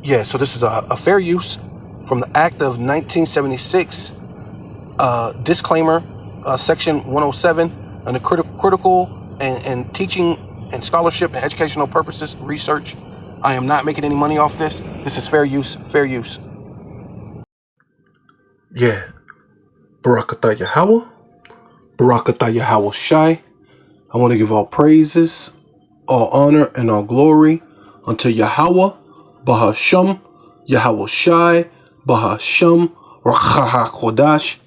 Yeah, so this is a fair use from the Act of 1976. Disclaimer, Section 107, under critical and teaching and scholarship and educational purposes, research. I am not making any money off this. This is fair use, fair use. Yeah. Barakatah Yahweh. Barakatah Yahweh Shai. I want to give all praises, all honor, and all glory unto Yahweh, Bahasham, Yahweh Shai, Bahasham, Rachaha Kodash.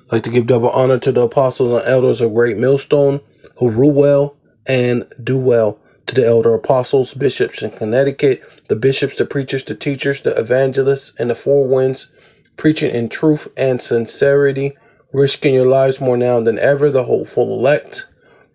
I'd like to give double honor to the apostles and elders of Great Millstone who rule well and do well. To the elder apostles, bishops in Connecticut, the bishops, the preachers, the teachers, the evangelists, and the four winds, preaching in truth and sincerity, risking your lives more now than ever, the hopeful elect,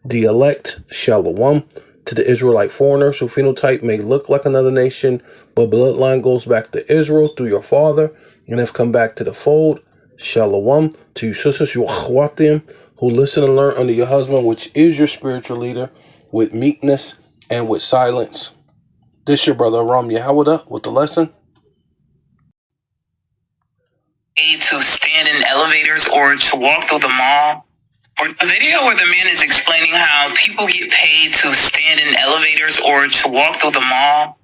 the elect, Shalom. To the Israelite foreigners whose phenotype may look like another nation, but bloodline goes back to Israel through your father and have come back to the fold, Shalom. To you sisters, you achwatim, who listen and learn under your husband, which is your spiritual leader, with meekness and with silence. This your brother Ram Yehowadah with the lesson. To stand in elevators or to walk through the mall. Or a video where the man is explaining how people get paid to stand in elevators or to walk through the mall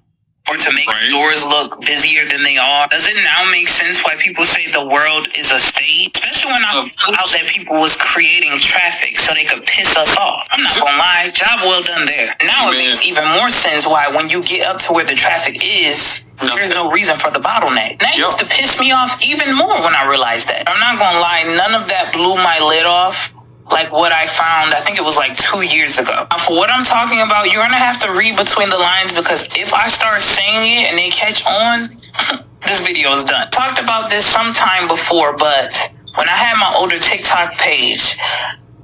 or to make stores look busier than they are. Does it now make sense why people say the world is a stage? Especially when I found out that people was creating traffic so they could piss us off. I'm not gonna lie, job well done there. Now it makes even more sense why when you get up to where the traffic is, there's no reason for the bottleneck. That used to piss me off even more when I realized that. I'm not gonna lie, none of that blew my lid off like what I found, I think it was like 2 years ago. For what I'm talking about, you're gonna have to read between the lines, because if I start saying it and they catch on, this video is done. Talked about this sometime before, but when I had my older TikTok page,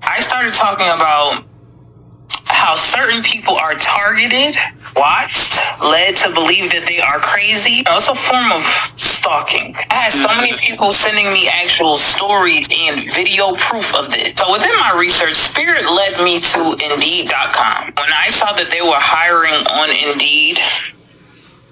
I started talking about how certain people are targeted, watched, led to believe that they are crazy. It's a form of stalking. I had so many people sending me actual stories and video proof of this. So within my research, Spirit led me to Indeed.com. When I saw that they were hiring on Indeed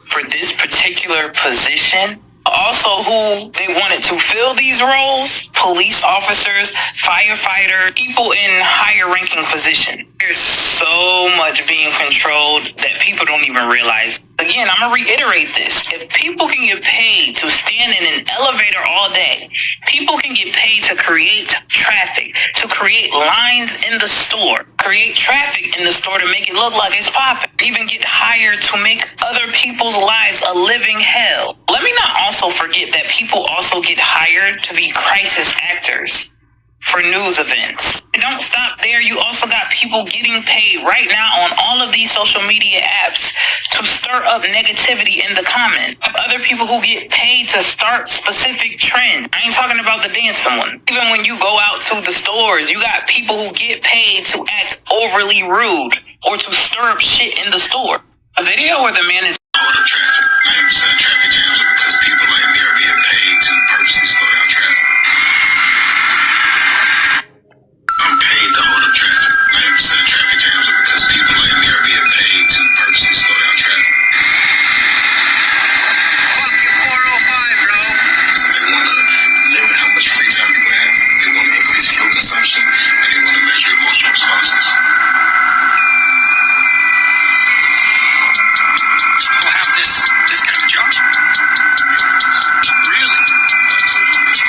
for this particular position, also who they wanted to fill these roles, police officers, firefighter, people in higher ranking position. There's so much being controlled that people don't even realize. Again, I'm gonna reiterate this. If people can get paid to stand in an elevator all day, people can get paid to create traffic, to create lines in the store, create traffic in the store to make it look like it's popping, even get hired to make other people's lives a living hell. Let me not also forget that people also get hired to be crisis actors for news events. Don't stop there. You also got people getting paid right now on all of these social media apps to stir up negativity in the comment. Other people who get paid to start specific trends. I ain't talking about the dancing one. Even when you go out to the stores, you got people who get paid to act overly rude or to stir up shit in the store. A video where the man is hold up traffic. 90% traffic jams are because people like me are being paid to purposely slow down traffic. I'm paid to hold up traffic. 90% traffic jams are because people like me are being paid to purposely slow down traffic. Fucking 405, bro. They want to limit how much free time people have. They want to increase fuel consumption, and they want to measure emotional responses. We'll have this kind of job. Really? I told you this.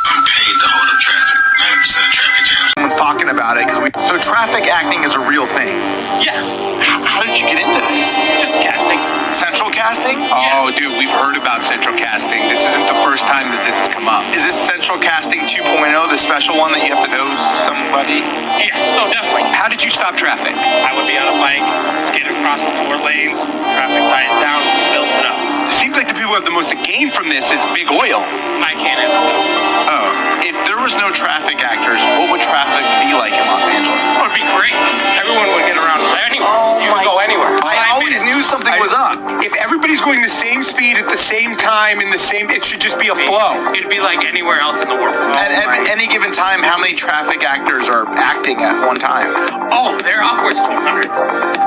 I'm paid to hold up traffic. 90% traffic jams. Someone's talking about it so traffic acting is a real thing. Yeah. How did you get into this? Just casting. Central casting? Yeah. Oh, dude, we've heard about central casting. This isn't the first time that this has come up. Is this central casting 2.0, the special one that you have to know somebody? Yes. Oh, definitely. How did you stop traffic? I would be on a bike, skid across the 4 lanes, traffic dies down, builds it up. It seems like the people who have the most to gain from this is big oil. I can't handle it. Oh, if there was no traffic actors, what would traffic be like in Los Angeles? It would be great. Everyone would get around anywhere. Oh, you could go anywhere. I always knew something was up. If everybody's going the same speed at the same time in the same, it should just be a flow. It'd be like anywhere else in the world. At any given time, how many traffic actors are acting at one time? Oh, they're upwards to hundreds.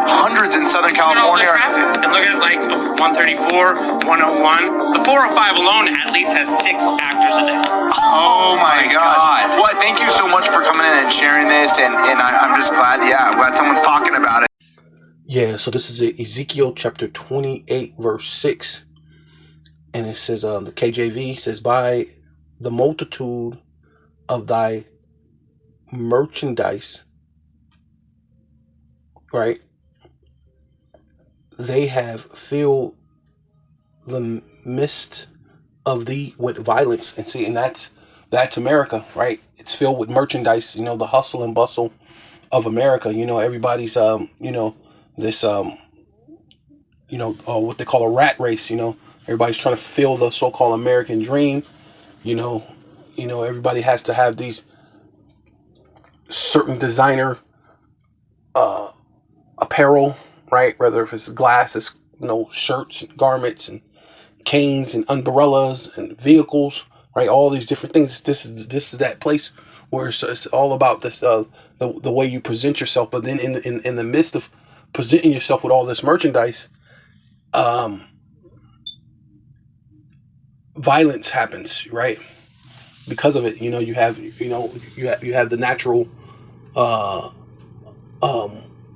Hundreds in Southern Look at all the California. traffic. And look at like 134, 101. The 405 alone at least has 6 actors a day. Oh my God. Well, thank you so much for coming in and sharing this, and I'm just glad, I'm glad someone's talking about it. Yeah, so this is Ezekiel chapter 28, verse 6. And it says, the KJV says, by the multitude of thy merchandise, right, they have filled the midst of thee with violence. And see, and that's America, right? It's filled with merchandise, the hustle and bustle of America. Everybody's, this, what they call a rat race, everybody's trying to fill the so-called American dream. Everybody has to have these certain designer, apparel, right? Whether if it's glasses, shirts, and garments, and canes, and umbrellas, and vehicles, right? All these different things. This is that place where it's all about this, the way you present yourself. But then in the midst of presenting yourself with all this merchandise, violence happens, right? Because of it, you have the natural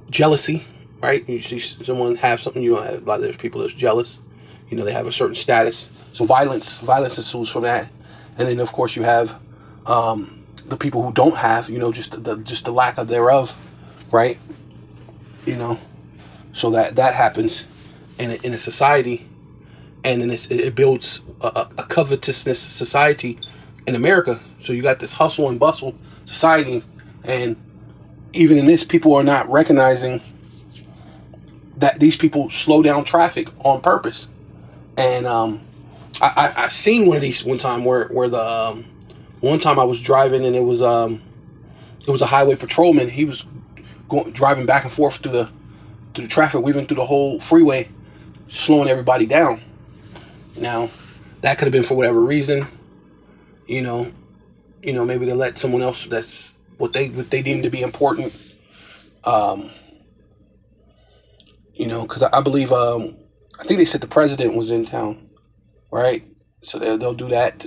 jealousy, right? You see someone have something you don't have. A lot of there's people that's jealous, they have a certain status. So violence ensues from that. And then of course you have the people who don't have, just the lack of thereof, right? So that happens in a society, and then it builds a covetousness society in America. So you got this hustle and bustle society, and even in this, people are not recognizing that these people slow down traffic on purpose. And I seen one of these one time where the one time I was driving, and it was a highway patrolman. He was driving back and forth through the traffic, weaving through the whole freeway, slowing everybody down. Now, that could have been for whatever reason, maybe to let someone else that's what they deem to be important, because I believe, I think they said the president was in town, right? So they'll do that.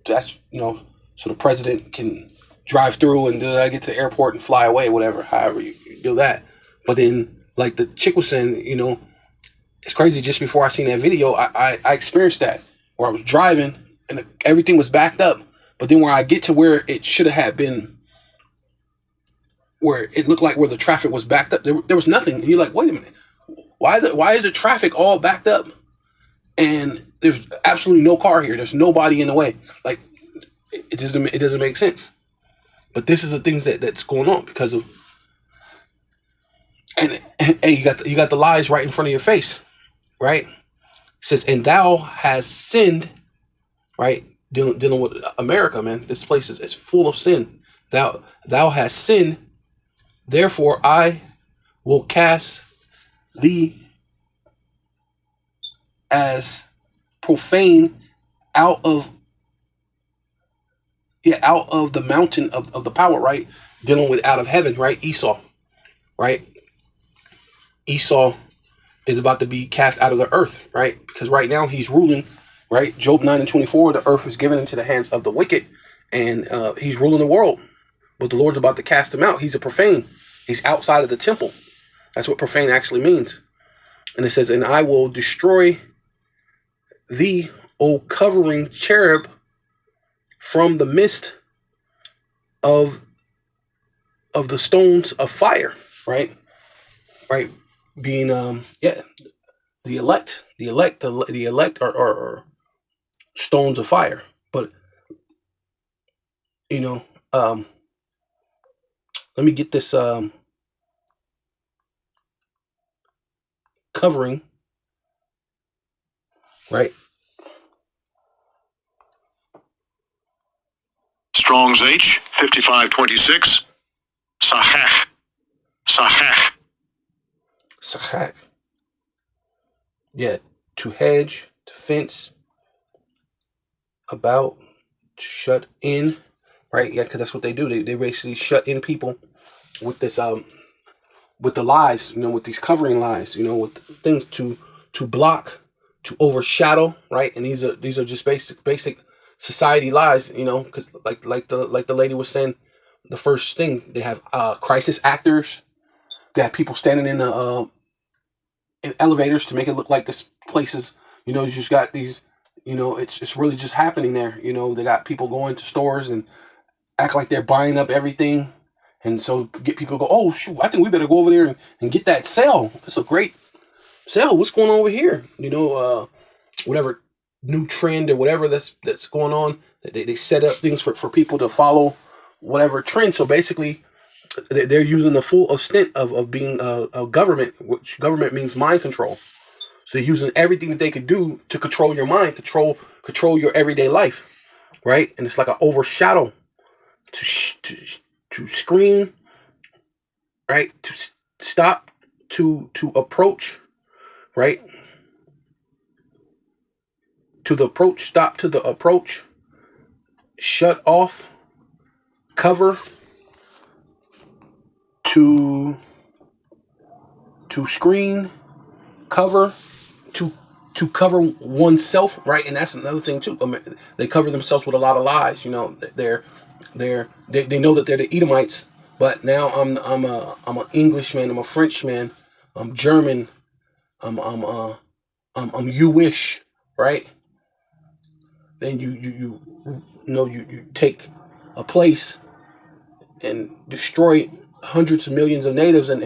That's, so the president can drive through and get to the airport and fly away, whatever, however you do that. But then, like the chick was saying, it's crazy. Just before I seen that video, I experienced that, where I was driving and everything was backed up. But then where I get to where it should have been, where it looked like where the traffic was backed up, there was nothing. And you're like, wait a minute, why is the traffic all backed up? And there's absolutely no car here. There's nobody in the way. Like, it doesn't make sense. But this is the things that's going on because of, and hey, you got the lies right in front of your face, right? It says, and thou hast sinned, right? Dealing with America, man. This place is full of sin. Thou hast sinned, therefore I will cast thee as profane out of the mountain of the power, right? Dealing with out of heaven, right? Esau, right? Esau is about to be cast out of the earth, right? Because right now he's ruling, right? Job 9:24, the earth is given into the hands of the wicked, and he's ruling the world. But the Lord's about to cast him out. He's a profane. He's outside of the temple. That's what profane actually means. And it says, and I will destroy thee, O covering cherub, from the midst of the stones of fire, right? Right, being the elect are stones of fire. But let me get this covering, right? Strong's H, 5526. Saheh. Sahak. Yeah, to hedge, to fence about, to shut in, right? Yeah, because that's what they do. They basically shut in people with this with the lies, with these covering lies, with things to block, to overshadow, right? And these are just basic society lies, because like the lady was saying, the first thing they have crisis actors, they have people standing in elevators to make it look like this place is, you just got these, it's really just happening there. They got people going to stores and act like they're buying up everything. And so get people to go, oh shoot, I think we better go over there and get that sale. It's a great sale. What's going on over here? Whatever new trend or whatever that's going on. They set up things for people to follow whatever trend. So basically, they're using the full extent of being a government, which government means mind control. So they're using everything that they could do to control your mind, control your everyday life, right? And it's like an overshadow to screen, right? To stop, to approach, right? To the approach, stop to the approach, shut off, cover, to screen, cover, to cover oneself, right? And that's another thing too. They cover themselves with a lot of lies. They know that they're the Edomites, but now I'm an Englishman, I'm a Frenchman, I'm German, I'm Jewish, right? Then you take a place and destroy hundreds of millions of natives, and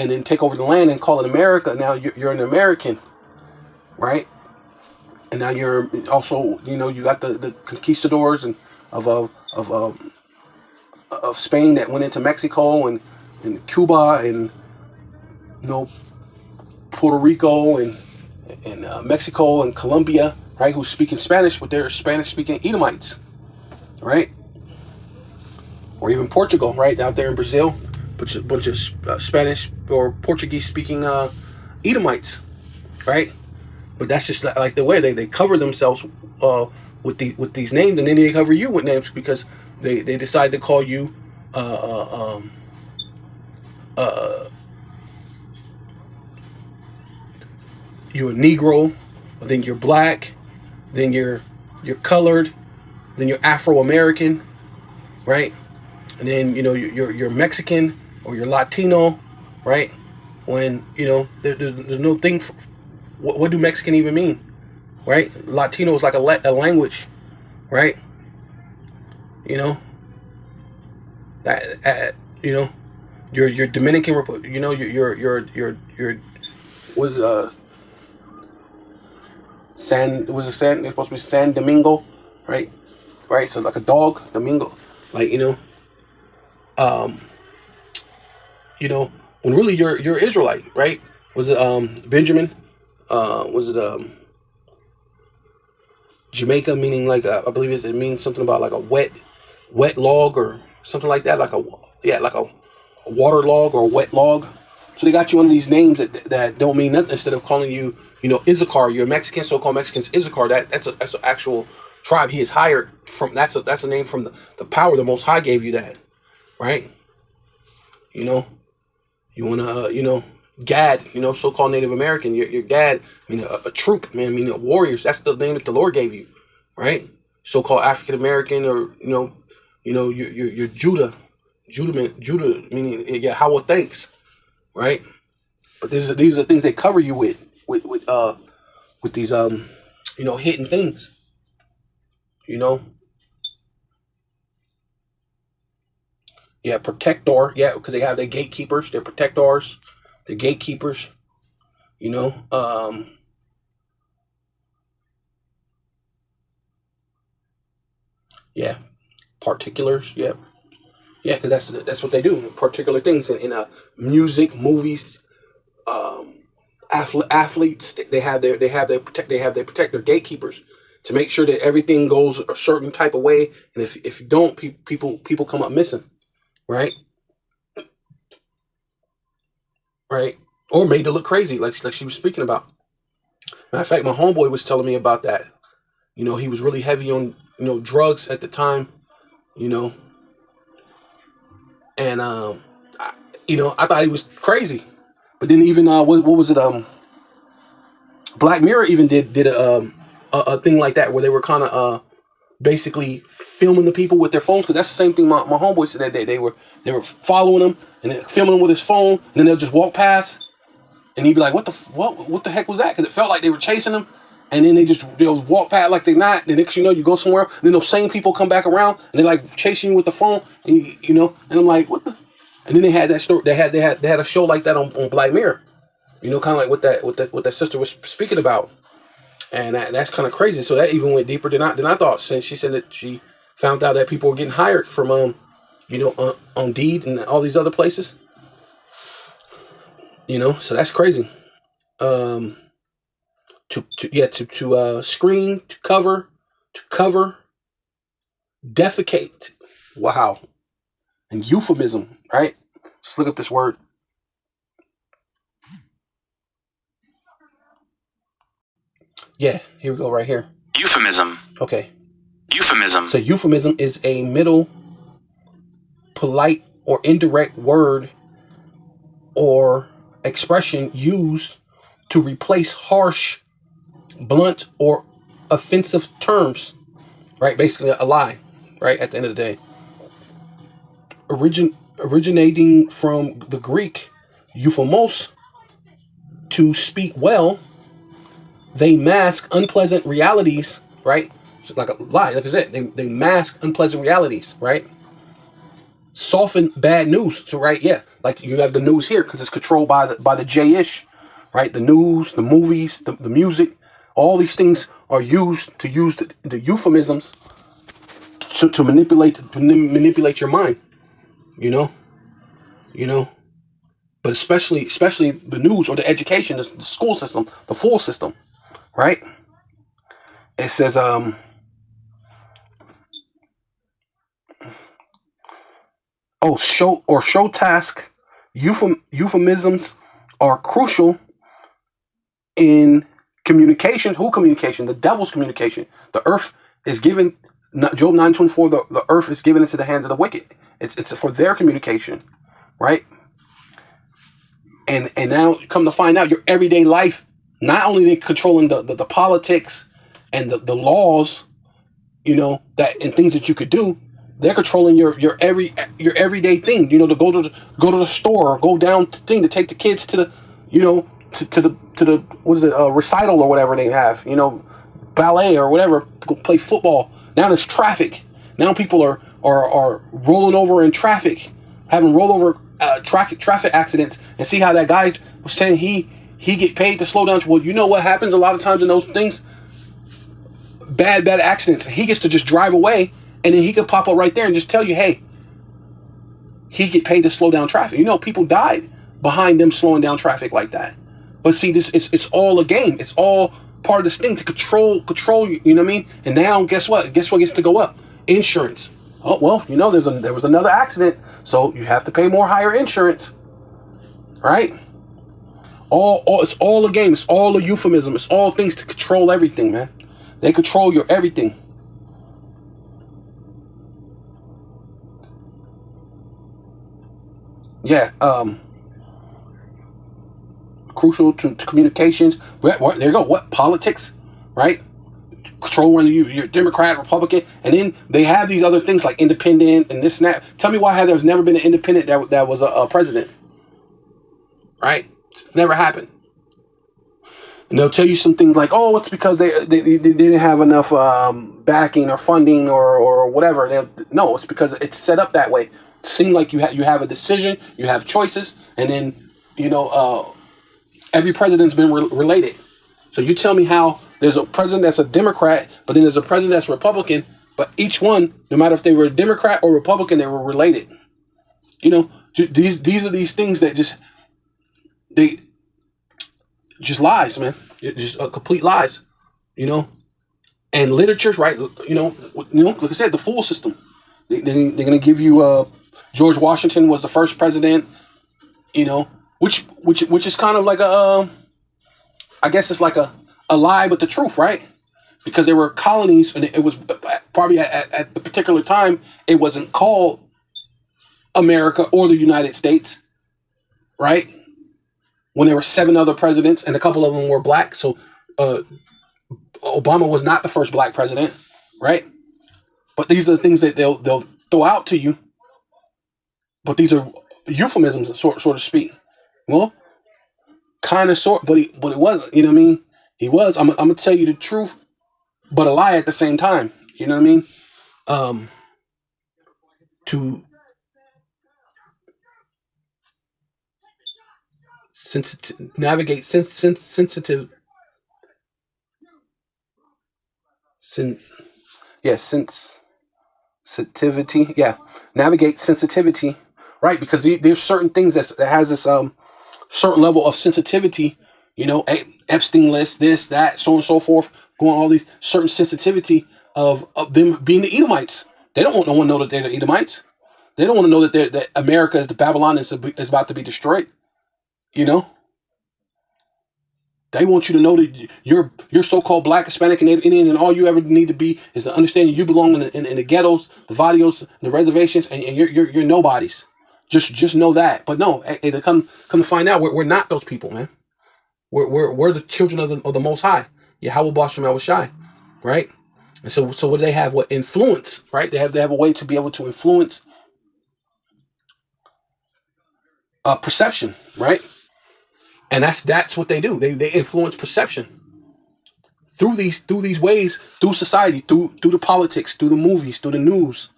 then take over the land and call it America. Now you're an American, right? And now you're also, you got the conquistadors and of Spain that went into Mexico and Cuba and Puerto Rico and Mexico and Colombia, right? Who's speaking Spanish, but they're Spanish-speaking Edomites, right? Or even Portugal, right out there in Brazil, bunch of Spanish or Portuguese-speaking Edomites, right? But that's just like the way they cover themselves with these names, and then they cover you with names because they decide to call you you're a Negro, then you're black, then you're colored, then you're Afro-American, right? And then you're Mexican or you're Latino, right? When there's no thing for, what do Mexican even mean, right? Latino is like a language, right? That your Dominican Republic, your was it's supposed to be San Domingo, right? Right, so like a dog, Domingo, like um, when really you're Israelite, right? Was it Benjamin? Was it Jamaica, meaning like I believe it means something about like a wet log or something like that, like a water log or a wet log. So they got you under these names that don't mean nothing. Instead of calling you, Issachar, you're Mexican, so-called Mexicans, Issachar. That's an actual tribe. He is hired from. That's a name from the power the Most High gave you that, right? You wanna Gad, so-called Native American. Your Gad, a troop, man, warriors. That's the name that the Lord gave you, right? So-called African American, or your Judah, meaning Yahweh thanks, right? But these are things they cover you with these hidden things, Yeah, protector, yeah, because they have their gatekeepers, their protectors, their gatekeepers, you know. Yeah, particulars, yeah. Yeah, because that's what they do. Particular things in music, movies, um, athletes. They have their protector gatekeepers to make sure that everything goes a certain type of way. And if you don't, people come up missing, right? Right, or made to look crazy, like she was speaking about. Matter of fact, my homeboy was telling me about that. You know, he was really heavy on, you know, drugs at the time, you know, and you know, I thought he was crazy. But then even what was it? Black Mirror even did a thing like that where they were kind of basically filming the people with their phones, because that's the same thing my homeboy said that day. They were following him and then filming him with his phone, and then they'll just walk past, and he'd be like, what the heck was that? Because it felt like they were chasing him, and then they'll walk past like they're not. The next you know, you go somewhere, then those same people come back around and they're like chasing you with the phone, and you know, and I'm like, what the? And then they had that story. They had a show like that on Black Mirror, you know, kind of like what that sister was speaking about. And that's kind of crazy. So that even went deeper than I thought. Since she said that she found out that people were getting hired from you know, on Indeed and all these other places. You know, so that's crazy. To screen, to cover, defecate. Wow. And euphemism, right? Just look up this word. Yeah, here we go, right here. Euphemism. Okay. Euphemism. So euphemism is a middle, polite, or indirect word or expression used to replace harsh, blunt, or offensive terms. Right? Basically a lie, right? At the end of the day. Originating from the Greek euphemos, to speak well, they mask unpleasant realities, right? It's like a lie, like I said, they mask unpleasant realities, right? Soften bad news. So right, yeah, like you have the news here because it's controlled by the J-ish, right? The news, the movies, the music, all these things are used to use the euphemisms to manipulate your mind, you know. But especially the news or the education, the school system, the full system, right? It says show task euphemisms are crucial in communication. Who communication? The devil's communication. The earth is given, Job 9:24, the earth is given into the hands of the wicked. It's for their communication, right? And now come to find out, your everyday life, not only they controlling the politics and the laws, you know, that and things that you could do, they're controlling your everyday thing, you know, to go to the store or go down to take the kids to the, you know, to the what is it, recital or whatever they have, you know, ballet or whatever, go play football. Now there's traffic. Now people are rolling over in traffic, having rollover traffic accidents, and see how that guy was saying he get paid to slow down. Well, you know what happens a lot of times in those things, bad accidents. He gets to just drive away, and then he could pop up right there and just tell you, hey, he get paid to slow down traffic. You know, people died behind them slowing down traffic like that. But see, this it's all a game. It's all part of this thing to control you. You know what I mean? And now, guess what? Guess what gets to go up? Insurance. Oh well, you know, there was another accident, so you have to pay higher insurance, right? It's all a game. It's all a euphemism. It's all things to control everything, man. They control your everything. Yeah. Crucial to communications. There you go. What? Politics, right? Control whether you're Democrat, Republican, and then they have these other things like independent and this and that. Tell me why there's never been an independent that was a president, right? It's never happened. And they'll tell you some things like, oh, it's because they didn't have enough backing or funding or whatever. No, it's because it's set up that way. It seems like you have a decision, you have choices, and then, you know, every president's been related. So you tell me how there's a president that's a Democrat, but then there's a president that's Republican, but each one, no matter if they were a Democrat or Republican, they were related. You know, these are these things that just lies, man. Just complete lies, you know. And literatures, right? You know, like I said, the fool system. They're gonna give you George Washington was the first president, you know, which is kind of like I guess it's like a a lie but the truth, right? Because there were colonies, and it was probably at the particular time, it wasn't called America or the United States, right? When there were 7 other presidents, and a couple of them were black. So Obama was not the first black president, right? But these are the things that they'll throw out to you. But these are euphemisms, so to speak. Well, kind of, sort, but it wasn't. You know what I mean? He was. I'm gonna tell you the truth, but a lie at the same time. You know what I mean? To navigate sensitivity. Yeah, navigate sensitivity, right? Because there's certain things that has this certain level of sensitivity. You know, Epstein list, this, that, so on and so forth, going all these certain sensitivity of them being the Edomites. They don't want no one to know that they're the Edomites. They don't want to know that America is the Babylon is about to be destroyed. You know, they want you to know that you're so-called black, Hispanic, and Native Indian, and all you ever need to be is to understand you belong in the ghettos, the vadios, the reservations, and you're nobodies. Just know that. But no, they come to find out we're not those people, man. We're the children of the Most High, Yahweh Bashem Yahushai, right? And so what do they have? What influence, right? They have a way to be able to influence perception, right? And that's what they do. They influence perception through these ways, through society, through the politics, through the movies, through the news,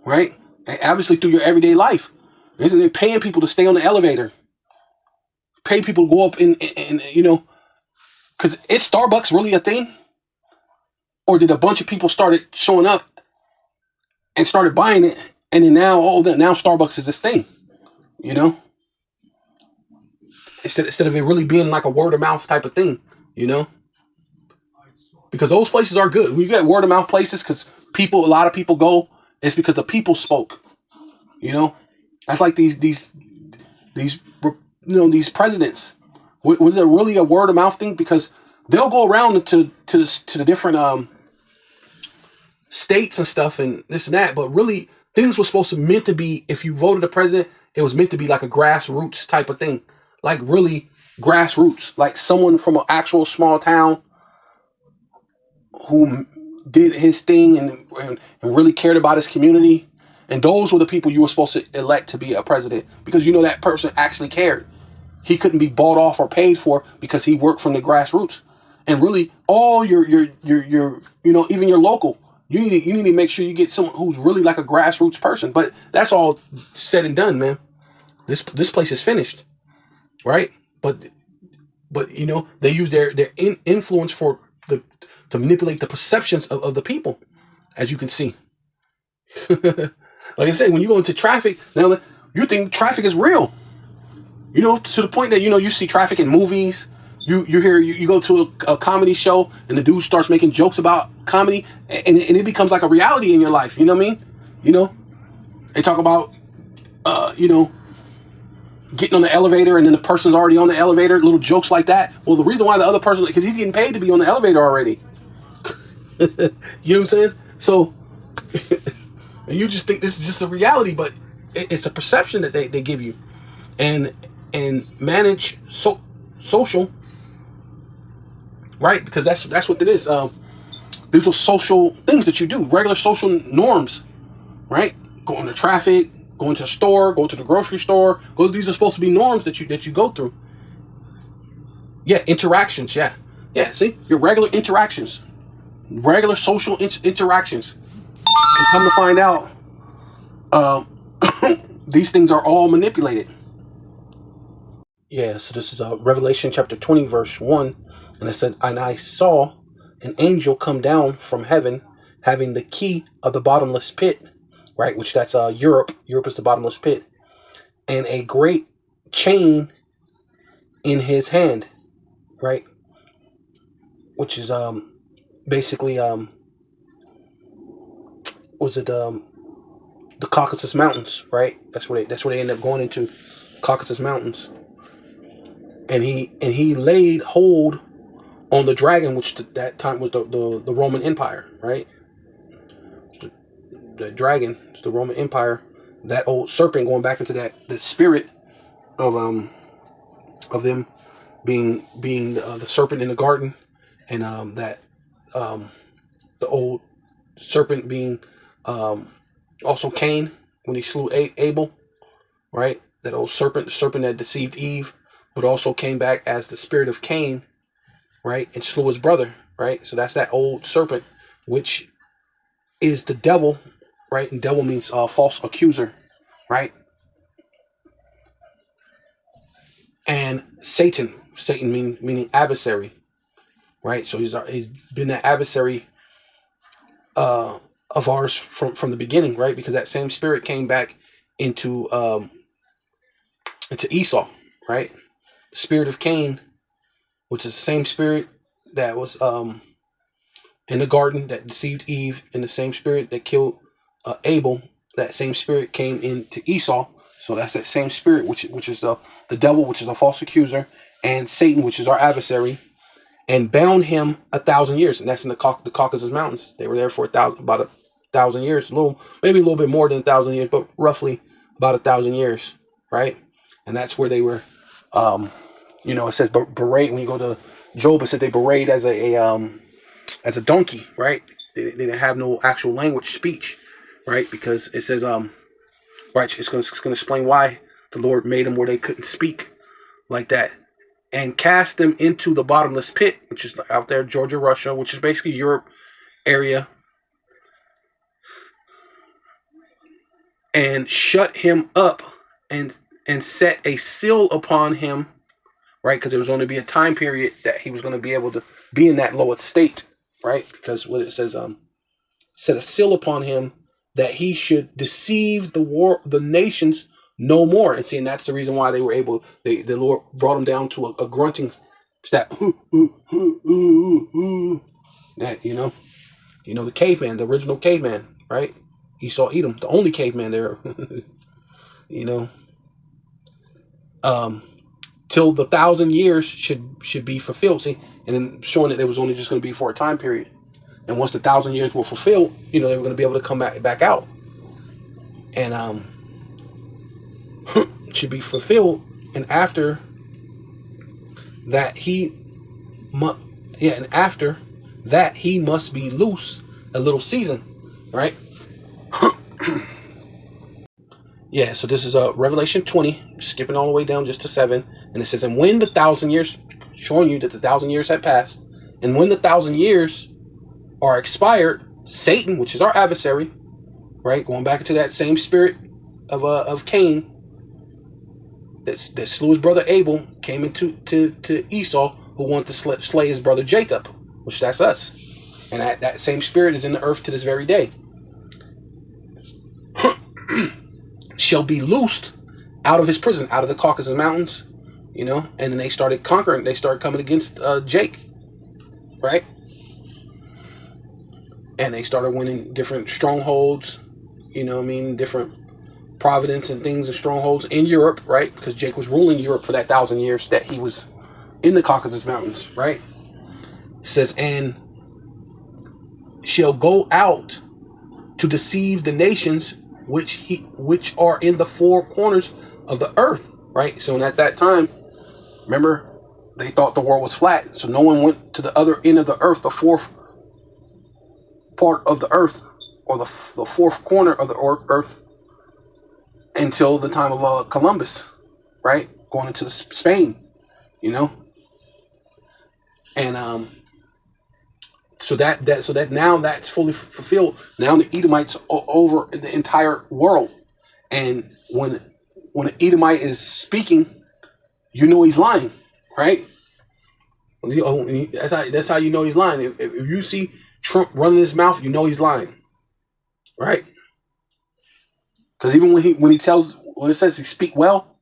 right? And obviously through your everyday life. Isn't it paying people to stay on the elevator? Pay people to go up in you know, because is Starbucks really a thing? Or did a bunch of people started showing up and started buying it, and then now Starbucks is this thing, you know? Instead of it really being like a word of mouth type of thing, you know? Because those places are good. When you get word of mouth places, because a lot of people go, it's because the people spoke, you know? That's like these presidents. Was it really a word of mouth thing? Because they'll go around to the different states and stuff and this and that, but really things were meant to be, if you voted a president, it was meant to be like a grassroots type of thing. Like really grassroots, like someone from an actual small town who did his thing and really cared about his community. And those were the people you were supposed to elect to be a president, because you know that person actually cared. He couldn't be bought off or paid for because he worked from the grassroots. And really all your you know, even your local, you need to make sure you get someone who's really like a grassroots person. But that's all said and done, man. This place is finished. Right, but you know, they use their influence to manipulate the perceptions of the people, as you can see. Like I said, when you go into traffic now, you think traffic is real. You know, to the point that you see traffic in movies. You go to a comedy show and the dude starts making jokes about comedy, and it becomes like a reality in your life. You know what I mean? You know, they talk about you know, getting on the elevator and then the person's already on the elevator, little jokes like that. Well, the reason why the other person, because he's getting paid to be on the elevator already. You know what I'm saying? So, and you just think this is just a reality, but it's a perception that they give you. And manage social, right? Because that's what it is. These are social things that you do, regular social norms, right? Going to traffic, going to the store, go to the grocery store. These are supposed to be norms that you go through. Yeah, interactions. Yeah. See, your regular interactions, regular social interactions. And come to find out, these things are all manipulated. Yeah. So this is Revelation chapter 20, verse 1, and it says, "And I saw an angel come down from heaven, having the key of the bottomless pit." Right, which that's Europe. Europe is the bottomless pit, and a great chain in his hand, right, which is basically was it the Caucasus Mountains, right? That's where they end up going into, Caucasus Mountains, and he laid hold on the dragon, which that time was the Roman Empire, right? The dragon, the Roman Empire, that old serpent, going back into the spirit of them being the serpent in the garden, and that the old serpent being also Cain when he slew Abel, right? That old serpent, the serpent that deceived Eve, but also came back as the spirit of Cain, right, and slew his brother, right? So that's that old serpent, which is the devil, right? And devil means false accuser, right? And Satan meaning adversary, right? So he's been that adversary of ours from the beginning, right? Because that same spirit came back into Esau, right? The spirit of Cain, which is the same spirit that was in the garden that deceived Eve, and the same spirit that killed Abel. That same spirit came into Esau. So that's that same spirit, which is the devil, which is a false accuser, and Satan, which is our adversary, and bound him 1,000 years. And that's in the Caucasus Mountains. They were there for about 1,000 years, maybe a little bit more than 1,000 years, but roughly about 1,000 years, right? And that's where they were. It says berate. When you go to Job, it said they berate as a donkey, right? They didn't have no actual language, speech, right? Because it says right, it's going to explain why the Lord made them where they couldn't speak like that, and cast them into the bottomless pit, which is out there, Georgia, Russia, which is basically Europe area, and shut him up and set a seal upon him, right? Because there was going to be a time period that he was going to be able to be in that lower state, right? Because what it says, set a seal upon him that he should deceive the nations no more. And see, and that's the reason why they were able. The Lord brought them down to a grunting step. That the caveman, the original caveman, right? Esau Edom, the only caveman there. Till the 1,000 years should be fulfilled. See, and then showing that it was only just going to be for a time period. And once the 1,000 years were fulfilled, they were going to be able to come back out, and should be fulfilled. And after that, he must be loose a little season, right? Yeah. So this is Revelation 20, skipping all the way down just to 7, and it says, and when the 1,000 years, showing you that the 1,000 years had passed, and when the 1,000 years are expired, Satan, which is our adversary, right, going back into that same spirit of Cain that slew his brother Abel, came into to Esau, who wanted to slay his brother Jacob, which that's us, and that same spirit is in the earth to this very day. Shall be loosed out of his prison, out of the Caucasus Mountains, and then they started conquering. They started coming against Jake, right? And they started winning different strongholds, different providence and things and strongholds in Europe, right? Because Jake was ruling Europe for that 1,000 years that he was in the Caucasus Mountains, right? It says, and shall go out to deceive the nations which are in the four corners of the earth, right? So at that time, remember, they thought the world was flat, so no one went to the other end of the earth, the fourth part of the earth, or the fourth corner of the earth, until the time of Columbus, right? Going into Spain, and so that now that's fully fulfilled. Now the Edomites are over the entire world, and when an Edomite is speaking, he's lying, right? That's how you know he's lying. If you see Trump running his mouth, he's lying, right? Because even when it says he speak well,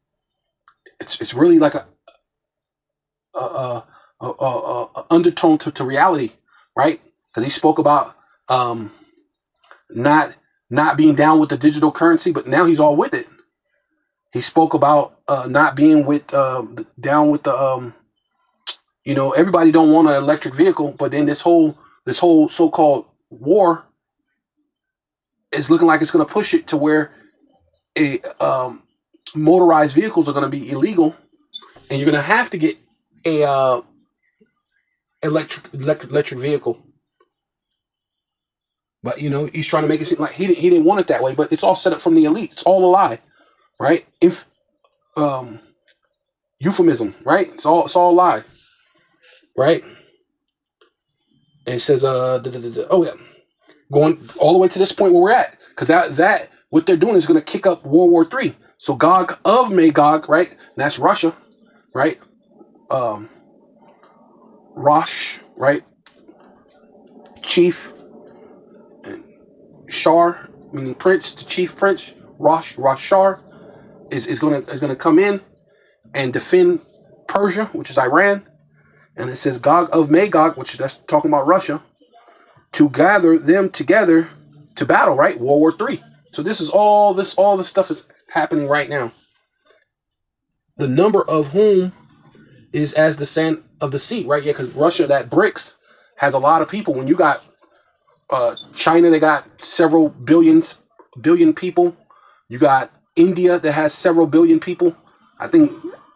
it's really like a undertone to reality, right? Because he spoke about not being down with the digital currency, but now he's all with it. He spoke about not being down with the You know, everybody don't want an electric vehicle, but then this whole so-called war is looking like it's going to push it to where a motorized vehicles are going to be illegal, and you're going to have to get a electric vehicle. But you know, he's trying to make it seem like he didn't want it that way. But it's all set up from the elite. It's all a lie, right? If euphemism, right? It's all a lie, right? And it says oh yeah, going all the way to this point where we're at, because that what they're doing is going to kick up World War III. So Gog of Magog, right? And that's Russia, right? Rosh, right? Chief, and Shar, meaning prince, the chief prince. Rosh Shar is gonna come in and defend Persia, which is Iran. And it says Gog of Magog, which that's talking about Russia, to gather them together to battle, right? World War III. So this is all this stuff is happening right now. The number of whom is as the sand of the sea, right? Yeah, because Russia, that BRICS, has a lot of people. When you got China, they got several billion people. You got India that has several billion people. I think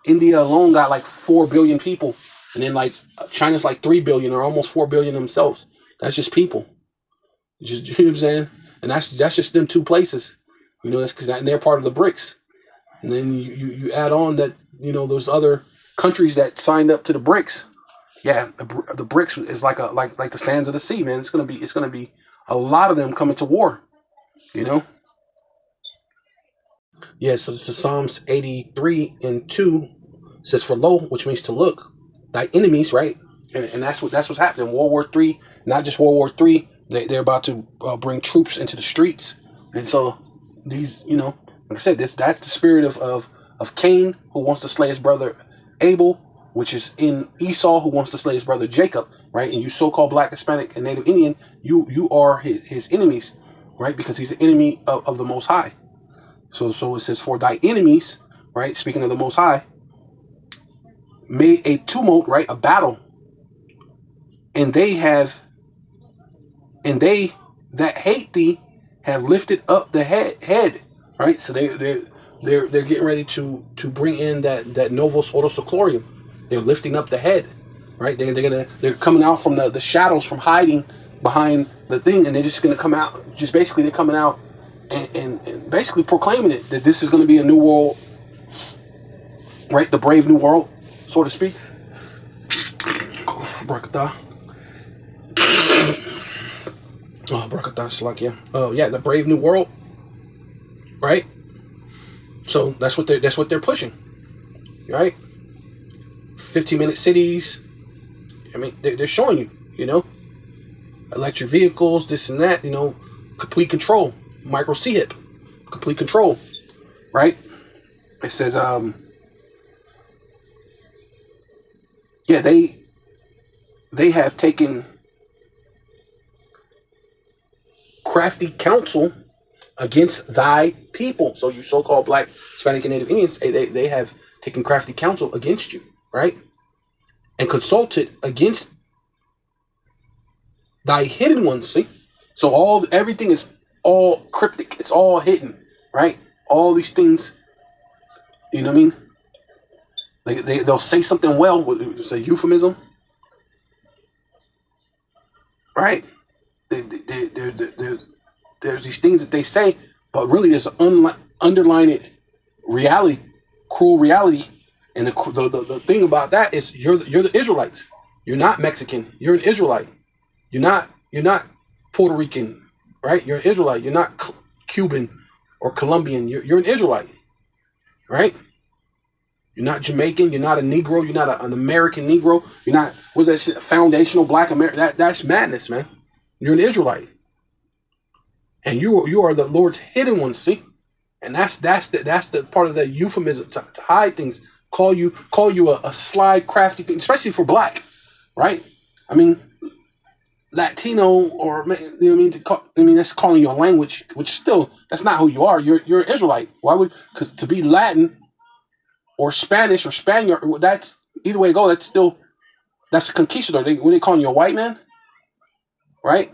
India alone got like 4 billion people. And then like China's like 3 billion or almost 4 billion themselves. That's just people. You know what I'm saying? And that's just them two places. You know, that's because they're part of the BRICS. And then you add on that, you know, those other countries that signed up to the BRICS. Yeah, the BRICS is like the sands of the sea, man. It's gonna be a lot of them coming to war. You know. Yeah, so this is Psalms 83 and 2 says, "For lo," which means to look, thy enemies, right? And that's what's happening. World War III, not just World War III. They're about to bring troops into the streets, and so these, you know, like I said, that's the spirit of Cain, who wants to slay his brother Abel, which is in Esau, who wants to slay his brother Jacob, right? And you so-called Black, Hispanic, and Native Indian, you are his enemies, right? Because he's an enemy of the Most High. So it says, "For thy enemies," right? Speaking of the Most High, made a tumult, right? A battle, and they that hate thee have lifted up the head, right? So they're getting ready to bring in that Novus Ordo Seclorum. They're lifting up the head, right? They're coming out from the shadows, from hiding behind the thing, and they're just gonna come out. Just basically, they're coming out and basically proclaiming it, that this is going to be a new world, right? The brave new world, so to speak. Brakatah. Brakatah Slakia. Oh yeah, the brave new world, right? So that's what they're pushing, right? 15-minute cities. I mean, they're showing you, you know, electric vehicles, this and that, you know, complete control. Micro C-HIP, complete control, right? It says, yeah, they have taken crafty counsel against thy people. So you so-called Black, Hispanic, and Native Indians, they have taken crafty counsel against you, right? And consulted against thy hidden ones. See, so everything is all cryptic. It's all hidden, right? All these things, you know what I mean? They'll say something well, say euphemism, right? There's these things that they say, but really there's an underlying reality, cruel reality. And the thing about that is you're the Israelites. You're not Mexican. You're an Israelite. You're not Puerto Rican, right? You're an Israelite. You're not Cuban or Colombian. You're an Israelite, right? You're not Jamaican. You're not a Negro. You're not an American Negro. You're not, what's that shit? Foundational Black America. That's madness, man. You're an Israelite, and you are the Lord's hidden one. See, and that's the part of the euphemism to hide things. Call you a sly, crafty thing, especially for Black, right? I mean, Latino, or you know what I mean? That's calling you a language, which still, that's not who you are. You're an Israelite. Why would? Because to be Latin or Spanish or Spaniard, that's either way to go. That's still That's a conquistador. What they calling you, a white man, right?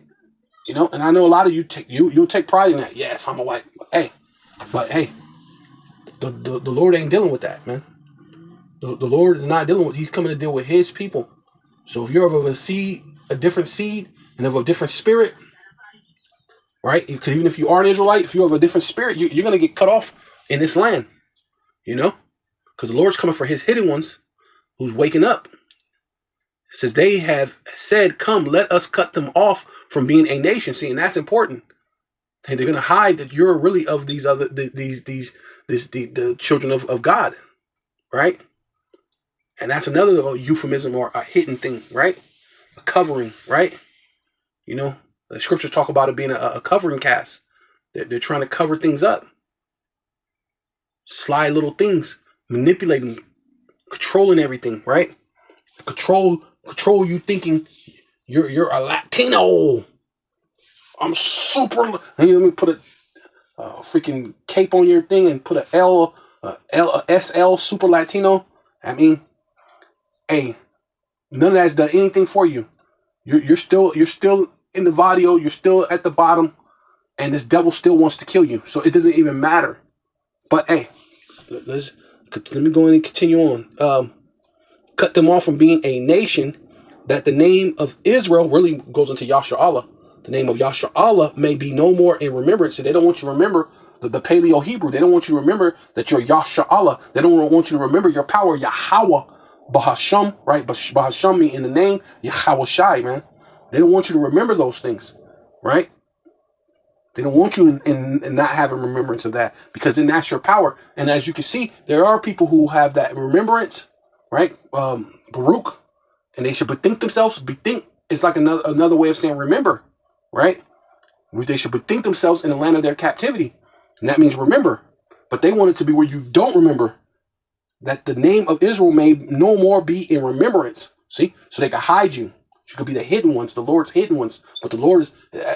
You know, and I know a lot of you you'll take pride in that. Yes, I'm a white. But hey, the Lord ain't dealing with that, man. The Lord is not dealing with. He's coming to deal with His people. So if you're of a different seed, and of a different spirit, right? Because even if you are an Israelite, if you have a different spirit, you're gonna get cut off in this land. You know, because the Lord's coming for His hidden ones, who's waking up. It says they have said, "Come, let us cut them off from being a nation." See, and that's important. And they're gonna hide that you're really of these other the children of God, right? And that's another euphemism or a hidden thing, right? A covering, right? You know, the scriptures talk about it being a covering cast. They're trying to cover things up, slide little things, manipulating, controlling everything, right? Control you thinking you're a Latino. I'm super. And let me put a freaking cape on your thing and put a SL super Latino. I mean, hey, none of that's done anything for you. You're still in the vadio. You're still at the bottom, and this devil still wants to kill you. So it doesn't even matter. But hey, let me go in and continue on. Cut them off from being a nation, that the name of Israel really goes into Yasha Allah. The name of Yasha Allah may be no more in remembrance. So they don't want you to remember the Paleo Hebrew. They don't want you to remember that you're Yasha Allah. They don't want you to remember your power, Yahweh, Bahasham, right? Bahasham mean in the name, Yahweh Shai, man. They don't want you to remember those things, right? They don't want you in not having remembrance of that, because then that's your power. And as you can see, there are people who have that remembrance, right? Baruch, and they should bethink themselves. Bethink is like another way of saying remember, right? They should bethink themselves in the land of their captivity, and that means remember. But they want it to be where you don't remember, that the name of Israel may no more be in remembrance. See, so they can hide you. You could be the hidden ones, the Lord's hidden ones. But the Lord,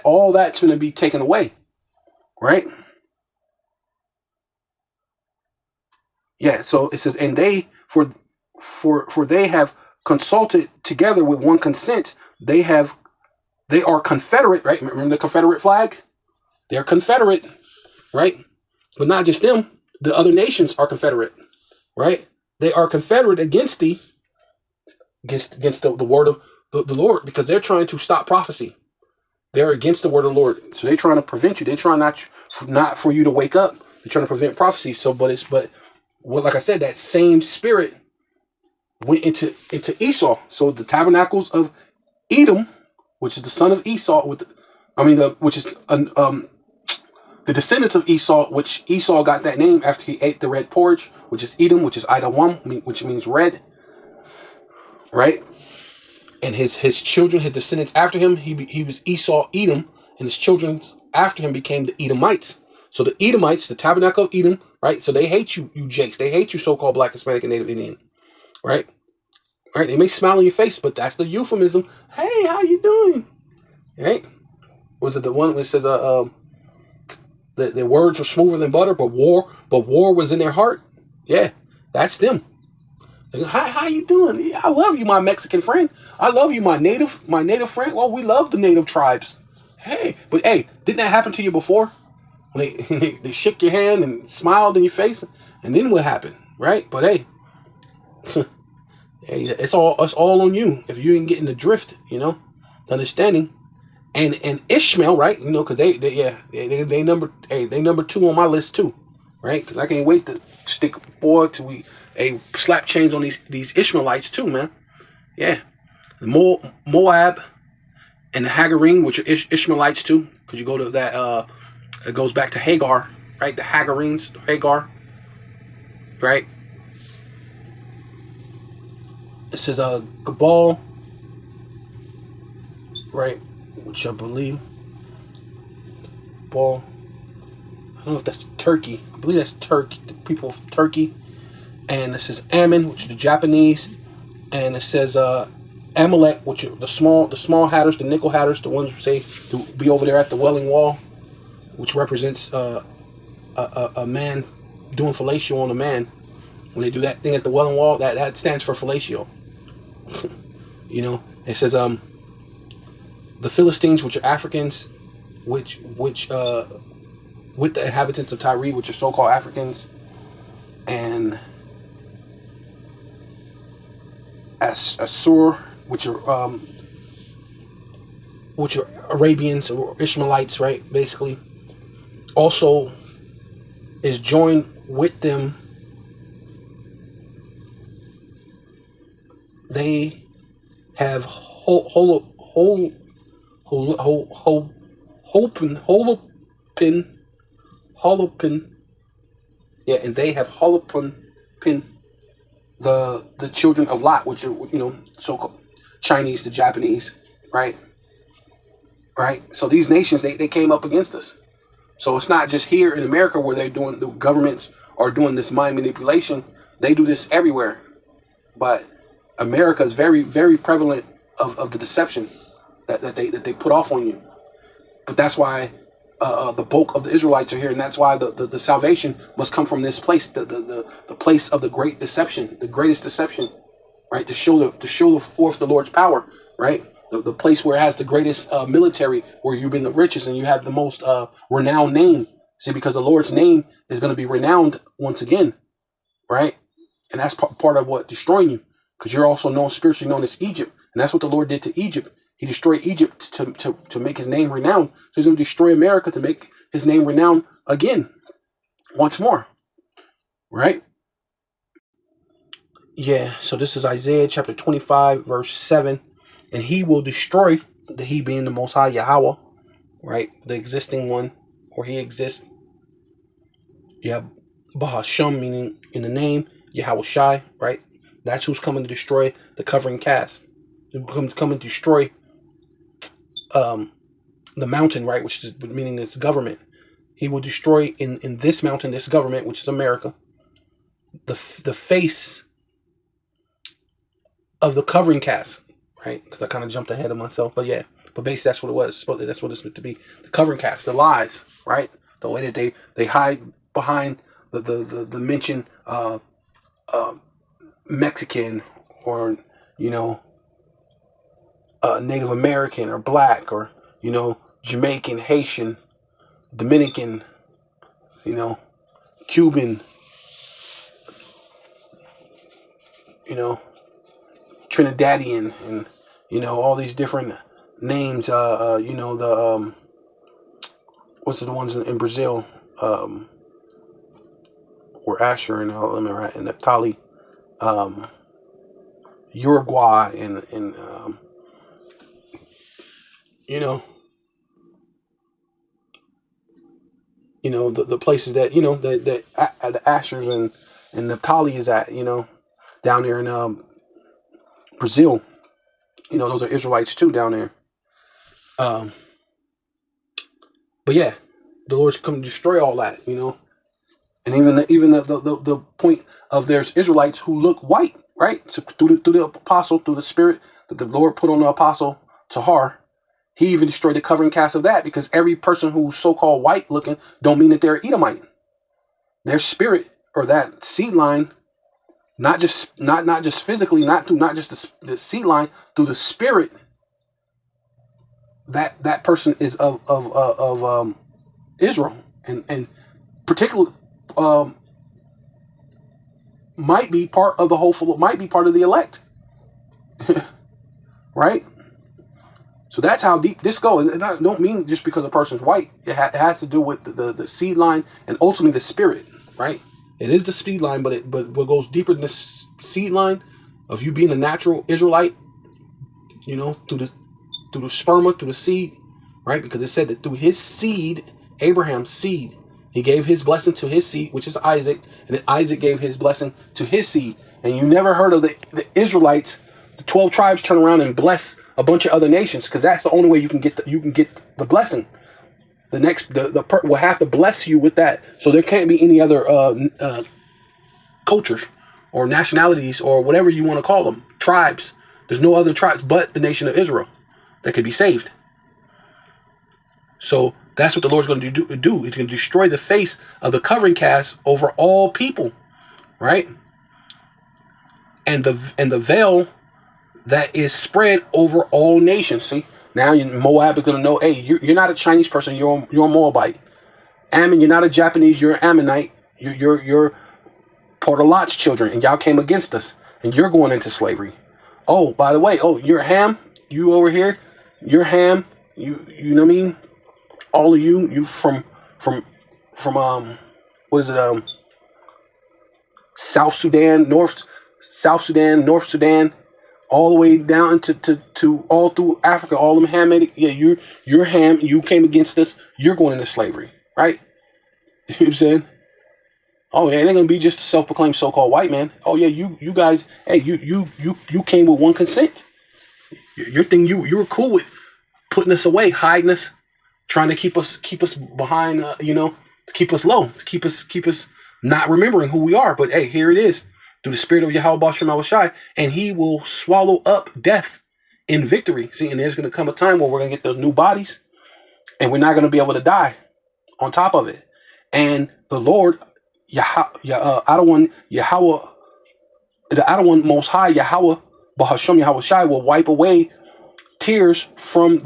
all that's going to be taken away, right? Yeah. So it says, and they for they have consulted together with one consent. They are confederate, right? Remember the Confederate flag? They're confederate, right? But not just them. The other nations are confederate, right? They are confederate against the word of the Lord, because they're trying to stop prophecy. They're against the word of the Lord, so they're trying to prevent you. They're trying not for you to wake up. They're trying to prevent prophecy. So, like I said, that same spirit went into Esau. So the tabernacles of Edom, which is the son of Esau, which is the descendants of Esau, which Esau got that name after he ate the red porridge, which is Edom, which is Idawam, which means red, right? And his children, his descendants after him, he was Esau, Edom, and his children after him became the Edomites. So the Edomites, the tabernacle of Edom, right? So they hate you Jakes. They hate you, so-called Black, Hispanic, and Native Indian, right? Right? They may smile on your face, but that's the euphemism. Hey, how you doing? Right? Was it the one which says the words are smoother than butter, but war was in their heart? Yeah, that's them. How you doing? I love you, my Mexican friend. I love you, my native friend. Well, we love the native tribes. Hey, but hey, didn't that happen to you before? When they shook your hand and smiled in your face, and then what happened, right? But hey, hey, it's all on you if you ain't getting the drift, the understanding. And Ishmael, right? Because they number 2 on my list too, right? Because I can't wait to stick till we slap chains on these Ishmaelites too, man. Yeah, the Moab and the Hagarim, which are Ishmaelites too, because you go to that it goes back to Hagar, right? The Hagarims, Hagar, right? It says Gabal, right? Which I believe Ball. I don't know if that's Turkey. I believe that's Turkey. The people of Turkey. And it says Ammon, which is the Japanese, and it says Amalek, which are the small hatters, the nickel hatters, the ones who say to be over there at the Welling Wall, which represents a man doing fellatio on a man. When they do that thing at the Welling Wall, that stands for fellatio. You know, it says the Philistines, which are Africans, which with the inhabitants of Tyre, which are so-called Africans, and Assur, which are Arabians or Ishmaelites, right? Basically, also is joined with them. They have Holopin, yeah, and they have Holopin, the children of Lot, which are, you know, so-called Chinese to Japanese, right? Right. So these nations, they came up against us. So it's not just here in America where the governments are doing this mind manipulation. They do this everywhere. But America is very, very prevalent of the deception that they put off on you. But that's why the bulk of the Israelites are here, and that's why the salvation must come from this place, the place of the great deception, the greatest deception, right? To show forth the Lord's power, right? The place where it has the greatest military, where you've been the richest and you have the most renowned name. See, because the Lord's name is going to be renowned once again, right? And that's part of what destroying you, because you're also spiritually known as Egypt, and that's what the Lord did to Egypt. He destroyed Egypt to make his name renowned. So he's going to destroy America to make his name renowned again, once more, right? Yeah. So this is Isaiah chapter 25, verse 7. And he will destroy, the he being the Most High Yahweh, right? The existing one, or he exists. You have Bahasham, meaning in the name, Yahweh Shai, right? That's who's coming to destroy the covering cast. He's coming to destroy the mountain, right? Which is meaning its government. He will destroy in this mountain, this government, which is America, the face of the covering cast. Right, because I kind of jumped ahead of myself, but yeah, but basically that's what it was. That's what it's meant to be. The covering cast, the lies, right? The way that they hide behind the mention Mexican, or you know, Native American, or black, or you know, Jamaican, Haitian, Dominican, you know, Cuban, you know, Trinidadian, and you know, all these different names. You know, the what's the ones in Brazil? Or Asher and right, and Naphtali, Uruguay, and you know, the places that that the Ashers and Naphtali is at, you know, down there in Brazil. You know, those are Israelites too down there. But yeah, the Lord's come to destroy all that, you know. And even the point of there's Israelites who look white, right? So through the apostle, through the spirit that the Lord put on the apostle Tahar, he even destroyed the covering cast of that, because every person who's so-called white looking don't mean that they're Edomite. Their spirit, or that seed line, not just physically, not just the seed line, through the spirit, that person is of Israel, and particularly might be part of the whole, might be part of the elect. Right? So that's how deep this goes. And I don't mean just because a person's white. It has to do with the seed line and ultimately the spirit, right? It is the seed line, but what goes deeper than the seed line of you being a natural Israelite, you know, through the sperma, through the seed, right? Because it said that through his seed, Abraham's seed, he gave his blessing to his seed, which is Isaac, and then Isaac gave his blessing to his seed. And you never heard of the Israelites, the 12 tribes, turn around and bless a bunch of other nations, because that's the only way you can get the blessing. The will have to bless you with that. So there can't be any other cultures or nationalities or whatever you want to call them, tribes. There's no other tribes but the nation of Israel that could be saved. So that's what the Lord's going to do. He's going to destroy the face of the covering cast over all people, right? And the veil that is spread over all nations. See, now Moab is going to know, hey, you're not a Chinese person, you're a Moabite. Ammon, you're not a Japanese, you're an Ammonite. You're part of Lot's children, and y'all came against us, and you're going into slavery. Oh, by the way, oh, you're Ham, you over here, you're Ham, you know what I mean? All of you from what is it, South Sudan, North Sudan, all the way down to all through Africa, all them Hamitic. Yeah, you're Ham, you came against us, you're going into slavery, right? You know what I'm saying? Oh yeah, it ain't gonna be just a self-proclaimed so-called white man. Oh yeah, you guys, hey, you came with one consent. Your thing, you were cool with putting us away, hiding us, trying to keep us behind, to keep us low, to keep us not remembering who we are. But hey, here it is, through the spirit of Yahweh Bashem Awashai, and he will swallow up death in victory. See, and there's gonna come a time where we're gonna get those new bodies, and we're not gonna be able to die on top of it. And the Lord, Adonai Yahweh, the Adonai Most High Yahweh Bahasham Yahweh Shai will wipe away tears from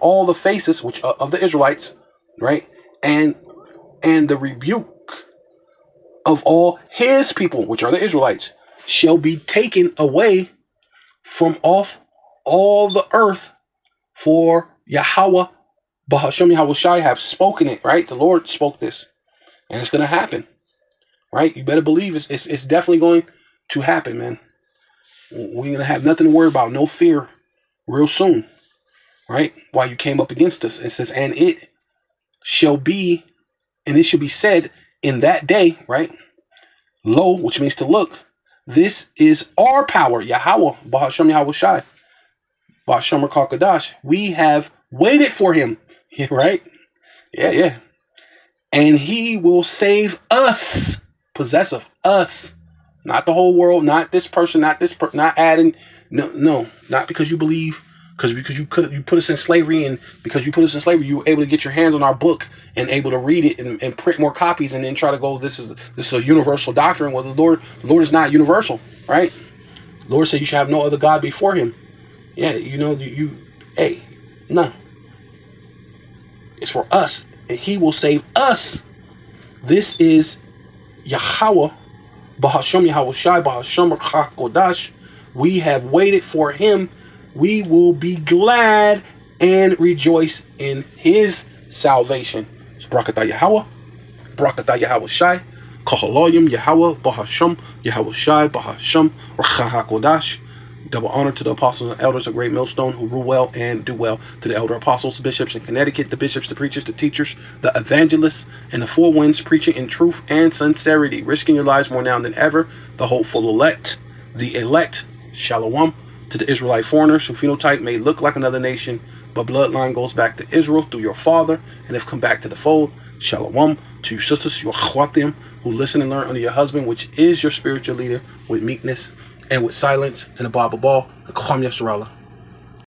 all the faces which of the Israelites, right? And the rebuke of all his people, which are the Israelites, shall be taken away from off all the earth, for Yahweh Bahasham Yahweh Shai have spoken it, right? The Lord spoke this, and it's gonna happen, right? You better believe it's definitely going to happen, man. We're gonna have nothing to worry about, no fear, real soon, right? While you came up against us, it says, and it shall be, and it shall be said in that day, right? Lo, which means to look. This is our power, Yahweh Bahasham Yahweh Shai, Bahasham Kadash. We have waited for him, right? Yeah. And he will save us, possessive, us, not the whole world, not this person, not adding, no, not because you believe, because you put us in slavery, and because you put us in slavery, you were able to get your hands on our book and able to read it and print more copies, and then try to go, this is a universal doctrine. Well, the Lord is not universal, right? The Lord said you should have no other God before him. Yeah, no. It's for us, and he will save us. This is Yahweh Bahasham Yahweh Shai Bahasham Kodash. We have waited for him. We will be glad and rejoice in his salvation. So Barakatah Yahweh, Barakatah Yahweh Shai, Kahaloyim Yahweh Bahasham Yahweh Shai Bahasham Kodash. Double honor to the apostles and elders of Great Millstone who rule well and do well. To the elder apostles, bishops in Connecticut, the bishops, the preachers, the teachers, the evangelists, and the four winds, preaching in truth and sincerity, risking your lives more now than ever. The hopeful elect, Shalom. To the Israelite foreigners who phenotype may look like another nation, but bloodline goes back to Israel through your father and have come back to the fold. Shalom. To your sisters, your chwatim, who listen and learn under your husband, which is your spiritual leader, with meekness and with silence, and a Bible ball, and Kwam Yasharallah.